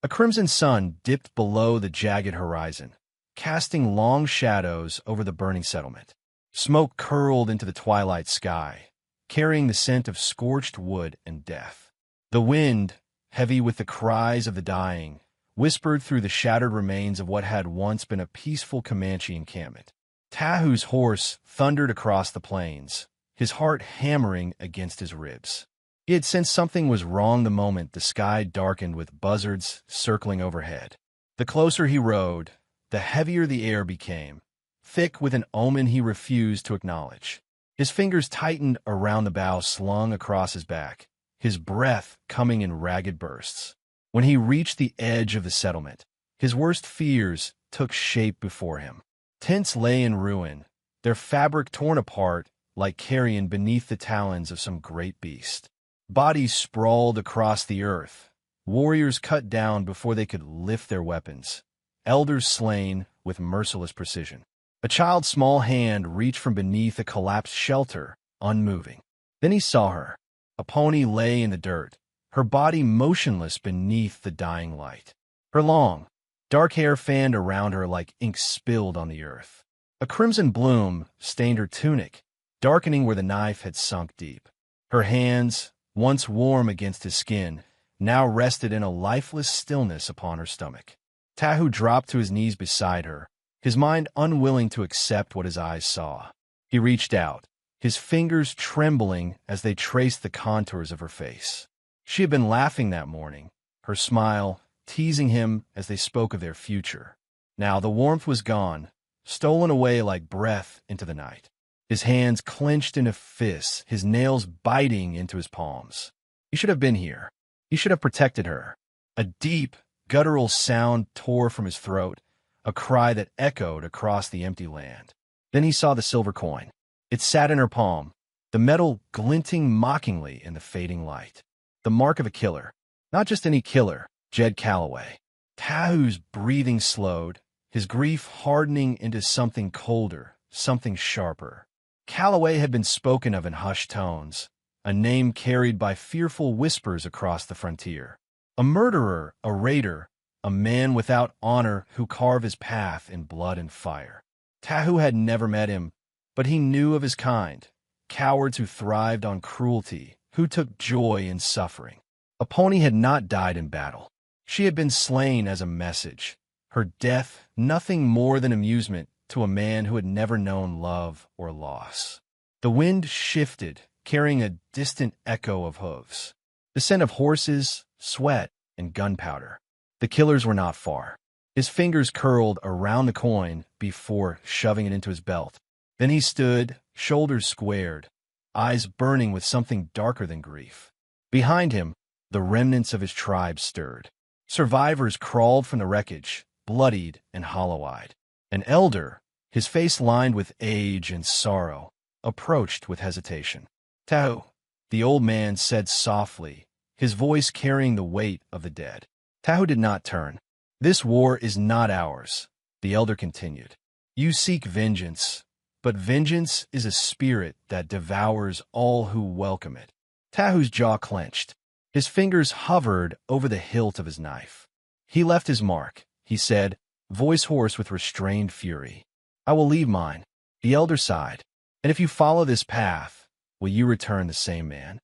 Speaker 1: A crimson sun dipped below the jagged horizon, casting long shadows over the burning settlement. Smoke curled into the twilight sky, carrying the scent of scorched wood and death. The wind, heavy with the cries of the dying, whispered through the shattered remains of what had once been a peaceful Comanche encampment. Tahu's horse thundered across the plains, his heart hammering against his ribs. He had sensed something was wrong the moment the sky darkened with buzzards circling overhead. The closer he rode, the heavier the air became, thick with an omen he refused to acknowledge. His fingers tightened around the bough slung across his back, his breath coming in ragged bursts. When he reached the edge of the settlement, his worst fears took shape before him. Tents lay in ruin, their fabric torn apart like carrion beneath the talons of some great beast. Bodies sprawled across the earth, warriors cut down before they could lift their weapons, elders slain with merciless precision. A child's small hand reached from beneath a collapsed shelter, unmoving. Then he saw her. A pony lay in the dirt, her body motionless beneath the dying light. Her long, dark hair fanned around her like ink spilled on the earth. A crimson bloom stained her tunic, darkening where the knife had sunk deep. Her hands, once warm against his skin, now rested in a lifeless stillness upon her stomach. Tahu dropped to his knees beside her, his mind unwilling to accept what his eyes saw. He reached out, his fingers trembling as they traced the contours of her face. She had been laughing that morning, her smile teasing him as they spoke of their future. Now the warmth was gone, stolen away like breath into the night. His hands clenched into fists, his nails biting into his palms. He should have been here. He should have protected her. A deep, guttural sound tore from his throat, a cry that echoed across the empty land. Then he saw the silver coin. It sat in her palm, the metal glinting mockingly in the fading light. The mark of a killer. Not just any killer, Jed Calloway. Tahu's breathing slowed, his grief hardening into something colder, something sharper. Calloway had been spoken of in hushed tones, a name carried by fearful whispers across the frontier. A murderer, a raider, a man without honor who carved his path in blood and fire. Tahu had never met him, but he knew of his kind, cowards who thrived on cruelty, who took joy in suffering. A pony had not died in battle. She had been slain as a message, her death nothing more than amusement to a man who had never known love or loss. The wind shifted, carrying a distant echo of hooves. The scent of horses, sweat, and gunpowder. The killers were not far. His fingers curled around the coin before shoving it into his belt. Then he stood, shoulders squared, eyes burning with something darker than grief. Behind him, the remnants of his tribe stirred. Survivors crawled from the wreckage, bloodied and hollow-eyed. An elder, his face lined with age and sorrow, approached with hesitation. "Tahu," the old man said softly, his voice carrying the weight of the dead. Tahu did not turn. "This war is not ours," the elder continued. "You seek vengeance, but vengeance is a spirit that devours all who welcome it." Tahu's jaw clenched. His fingers hovered over the hilt of his knife. "He left his mark," he said, voice hoarse with restrained fury. "I will leave mine." The elder sighed. "And if you follow this path, will you return the same man?"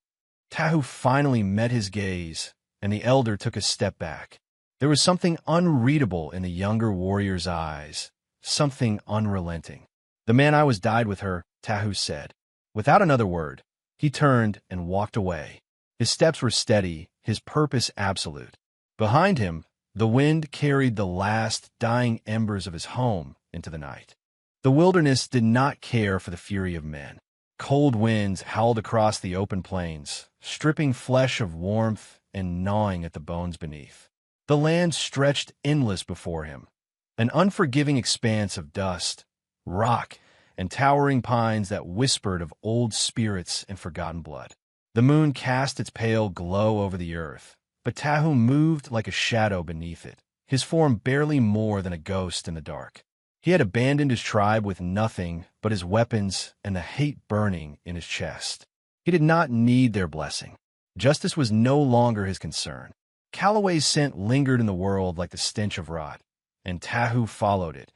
Speaker 1: Tahu finally met his gaze, and the elder took a step back. There was something unreadable in the younger warrior's eyes, something unrelenting. "The man I was died with her," Tahu said. Without another word, he turned and walked away. His steps were steady, his purpose absolute. Behind him, the wind carried the last dying embers of his home into the night. The wilderness did not care for the fury of men. Cold winds howled across the open plains, stripping flesh of warmth and gnawing at the bones beneath. The land stretched endless before him, an unforgiving expanse of dust, rock, and towering pines that whispered of old spirits and forgotten blood. The moon cast its pale glow over the earth, but Tahu moved like a shadow beneath it, his form barely more than a ghost in the dark. He had abandoned his tribe with nothing but his weapons and the hate burning in his chest. He did not need their blessing. Justice was no longer his concern. Calloway's scent lingered in the world like the stench of rot, and Tahu followed it,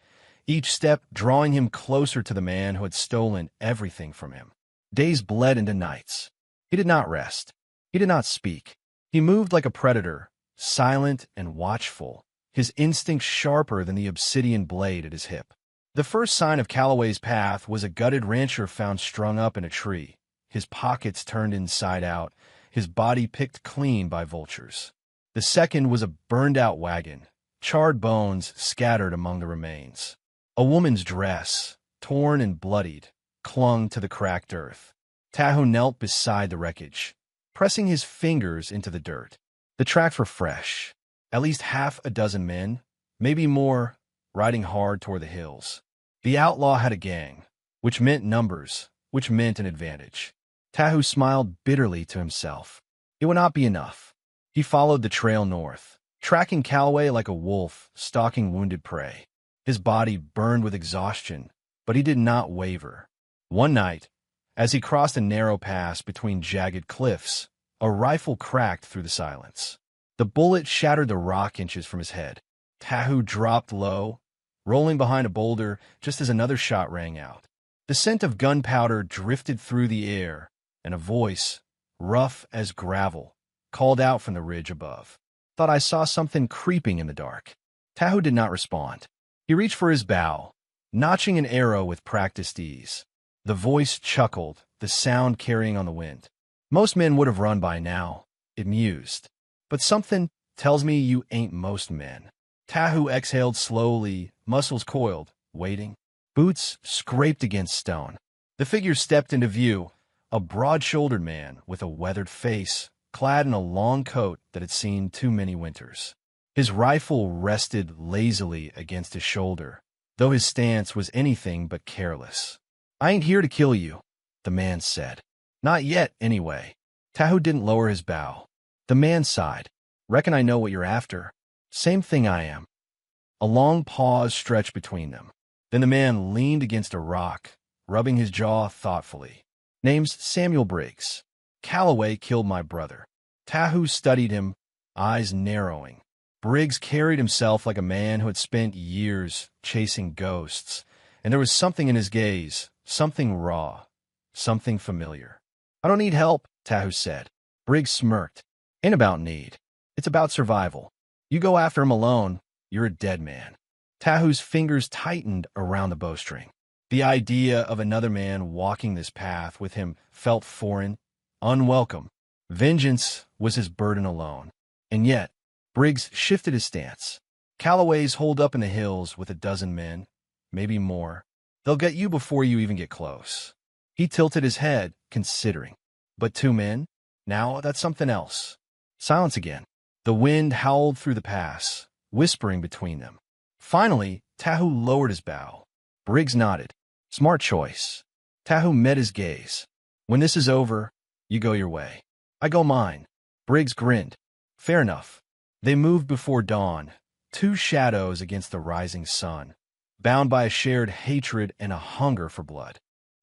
Speaker 1: each step drawing him closer to the man who had stolen everything from him. Days bled into nights. He did not rest. He did not speak. He moved like a predator, silent and watchful, his instincts sharper than the obsidian blade at his hip. The first sign of Calloway's path was a gutted rancher found strung up in a tree, his pockets turned inside out, his body picked clean by vultures. The second was a burned-out wagon, charred bones scattered among the remains. A woman's dress, torn and bloodied, clung to the cracked earth. Tahu knelt beside the wreckage, pressing his fingers into the dirt. The tracks were fresh. At least half a dozen men, maybe more, riding hard toward the hills. The outlaw had a gang, which meant numbers, which meant an advantage. Tahu smiled bitterly to himself. It would not be enough. He followed the trail north, tracking Calloway like a wolf stalking wounded prey. His body burned with exhaustion, but he did not waver. One night, as he crossed a narrow pass between jagged cliffs, a rifle cracked through the silence. The bullet shattered the rock inches from his head. Tahu dropped low, rolling behind a boulder just as another shot rang out. The scent of gunpowder drifted through the air, and a voice, rough as gravel, called out from the ridge above. "Thought I saw something creeping in the dark." Tahu did not respond. He reached for his bow, notching an arrow with practiced ease. The voice chuckled, the sound carrying on the wind. "Most men would have run by now," it mused. "But something tells me you ain't most men." Tahu exhaled slowly, muscles coiled, waiting. Boots scraped against stone. The figure stepped into view, a broad-shouldered man with a weathered face, clad in a long coat that had seen too many winters. His rifle rested lazily against his shoulder, though his stance was anything but careless. "I ain't here to kill you," the man said. "Not yet, anyway." Tahu didn't lower his bow. The man sighed. "Reckon I know what you're after." "Same thing I am." A long pause stretched between them. Then the man leaned against a rock, rubbing his jaw thoughtfully. "Name's Samuel Briggs. Calloway killed my brother." Tahu studied him, eyes narrowing. Briggs carried himself like a man who had spent years chasing ghosts, and there was something in his gaze, something raw, something familiar. "I don't need help," Tahu said. Briggs smirked. "Ain't about need. It's about survival. You go after him alone, you're a dead man." Tahu's fingers tightened around the bowstring. The idea of another man walking this path with him felt foreign, unwelcome. Vengeance was his burden alone. And yet, Briggs shifted his stance. "Calloway's holed up in the hills with a dozen men, maybe more. They'll get you before you even get close." He tilted his head, considering. "But 2 men? Now that's something else." Silence again. The wind howled through the pass, whispering between them. Finally, Tahu lowered his bow. Briggs nodded. "Smart choice." Tahu met his gaze. "When this is over, you go your way. I go mine." Briggs grinned. "Fair enough." They moved before dawn, 2 shadows against the rising sun, bound by a shared hatred and a hunger for blood.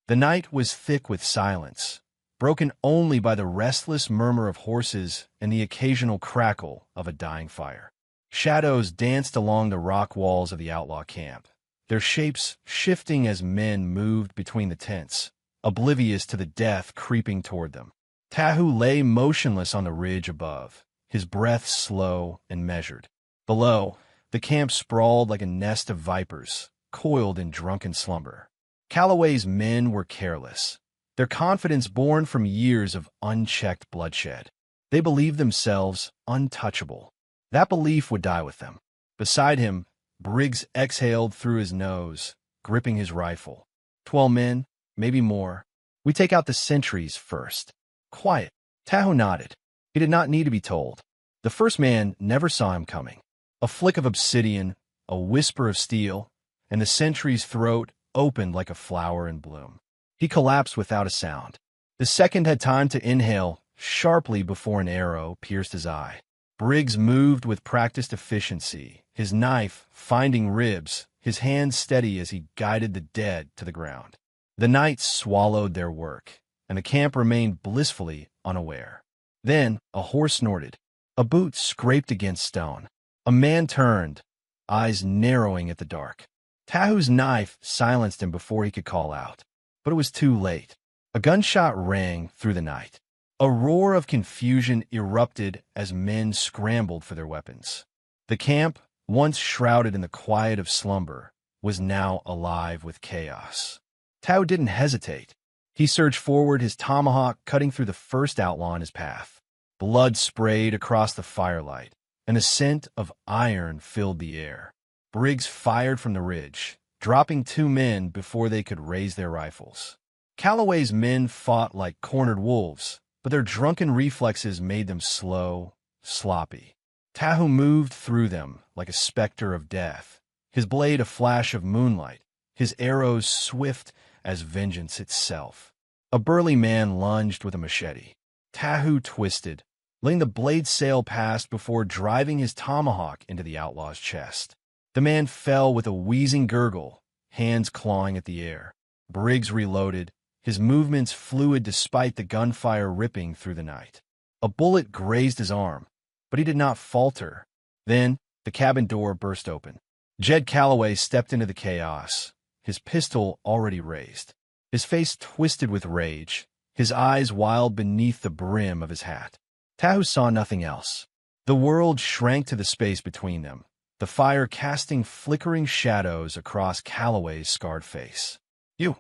Speaker 1: The night was thick with silence, broken only by the restless murmur of horses and the occasional crackle of a dying fire. Shadows danced along the rock walls of the outlaw camp, their shapes shifting as men moved between the tents, oblivious to the death creeping toward them. Tahu lay motionless on the ridge above, his breath slow and measured. Below, the camp sprawled like a nest of vipers, coiled in drunken slumber. Calloway's men were careless, their confidence born from years of unchecked bloodshed. They believed themselves untouchable. That belief would die with them. Beside him, Briggs exhaled through his nose, gripping his rifle. 12 men, maybe more. We take out the sentries first. Quiet. Tahu nodded. He did not need to be told. The first man never saw him coming. A flick of obsidian, a whisper of steel, and the sentry's throat opened like a flower in bloom. He collapsed without a sound. The second had time to inhale sharply before an arrow pierced his eye. Briggs moved with practiced efficiency, his knife finding ribs, his hands steady as he guided the dead to the ground. The night swallowed their work, and the camp remained blissfully unaware. Then a horse snorted. A boot scraped against stone. A man turned, eyes narrowing at the dark. Tahu's knife silenced him before he could call out. But it was too late. A gunshot rang through the night. A roar of confusion erupted as men scrambled for their weapons. The camp, once shrouded in the quiet of slumber, was now alive with chaos. Tahu didn't hesitate. He surged forward, his tomahawk cutting through the first outlaw in his path. Blood sprayed across the firelight, and a scent of iron filled the air. Briggs fired from the ridge, dropping 2 men before they could raise their rifles. Calloway's men fought like cornered wolves, but their drunken reflexes made them slow, sloppy. Tahu moved through them like a specter of death, his blade a flash of moonlight, his arrows swift as vengeance itself. A burly man lunged with a machete. Tahu twisted, letting the blade sail past before driving his tomahawk into the outlaw's chest. The man fell with a wheezing gurgle, hands clawing at the air. Briggs reloaded, his movements fluid despite the gunfire ripping through the night. A bullet grazed his arm, but he did not falter. Then, the cabin door burst open. Jed Calloway stepped into the chaos, his pistol already raised. His face twisted with rage, his eyes wild beneath the brim of his hat. Tahu saw nothing else. The world shrank to the space between them, the fire casting flickering shadows across Calloway's scarred face. "You!"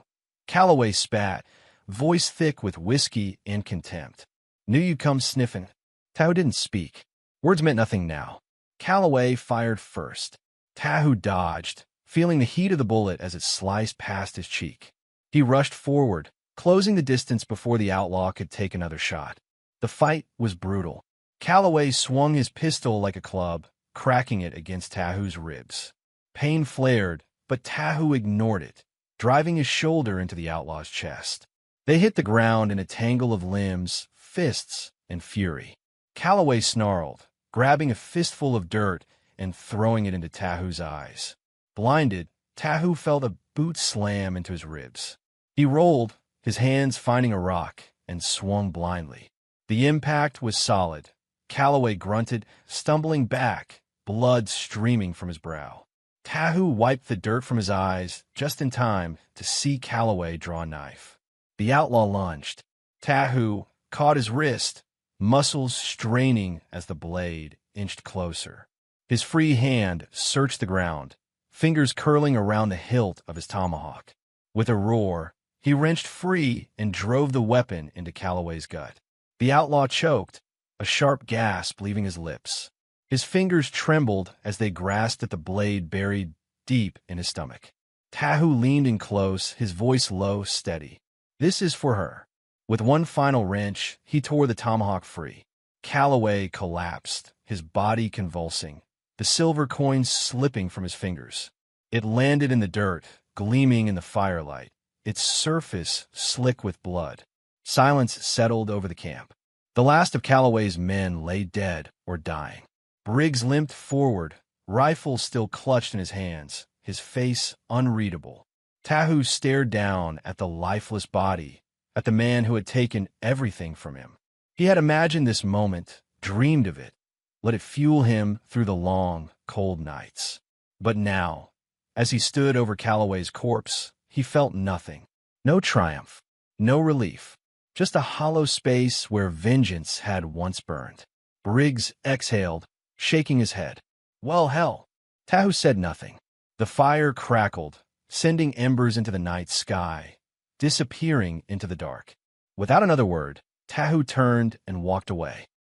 Speaker 1: Calloway spat, voice thick with whiskey and contempt. "Knew you'd come sniffing." Tahu didn't speak. Words meant nothing now. Calloway fired first. Tahu dodged, feeling the heat of the bullet as it sliced past his cheek. He rushed forward, closing the distance before the outlaw could take another shot. The fight was brutal. Calloway swung his pistol like a club, cracking it against Tahu's ribs. Pain flared, but Tahu ignored it, driving his shoulder into the outlaw's chest. They hit the ground in a tangle of limbs, fists, and fury. Calloway snarled, grabbing a fistful of dirt and throwing it into Tahu's eyes. Blinded, Tahu felt a boot slam into his ribs. He rolled, his hands finding a rock, and swung blindly. The impact was solid. Calloway grunted, stumbling back, blood streaming from his brow. Tahu wiped the dirt from his eyes just in time to see Calloway draw a knife. The outlaw lunged. Tahu caught his wrist, muscles straining as the blade inched closer. His free hand searched the ground, fingers curling around the hilt of his tomahawk. With a roar, he wrenched free and drove the weapon into Calloway's gut. The outlaw choked, a sharp gasp leaving his lips. His fingers trembled as they grasped at the blade buried deep in his stomach. Tahu leaned in close, his voice low, steady. "This is for her." With one final wrench, he tore the tomahawk free. Calloway collapsed, his body convulsing, the silver coin slipping from his fingers. It landed in the dirt, gleaming in the firelight, its surface slick with blood. Silence settled over the camp. The last of Calloway's men lay dead or dying. Briggs limped forward, rifle still clutched in his hands, his face unreadable. Tahu stared down at the lifeless body, at the man who had taken everything from him. He had imagined this moment, dreamed of it, let it fuel him through the long, cold nights. But now, as he stood over Calloway's corpse, he felt nothing. No triumph, no relief, just a hollow space where vengeance had once burned. Briggs exhaled, shaking his head. Well, hell. Tahu said nothing. The fire crackled, sending embers into the night sky, disappearing into the dark. Without another word, Tahu turned and walked away.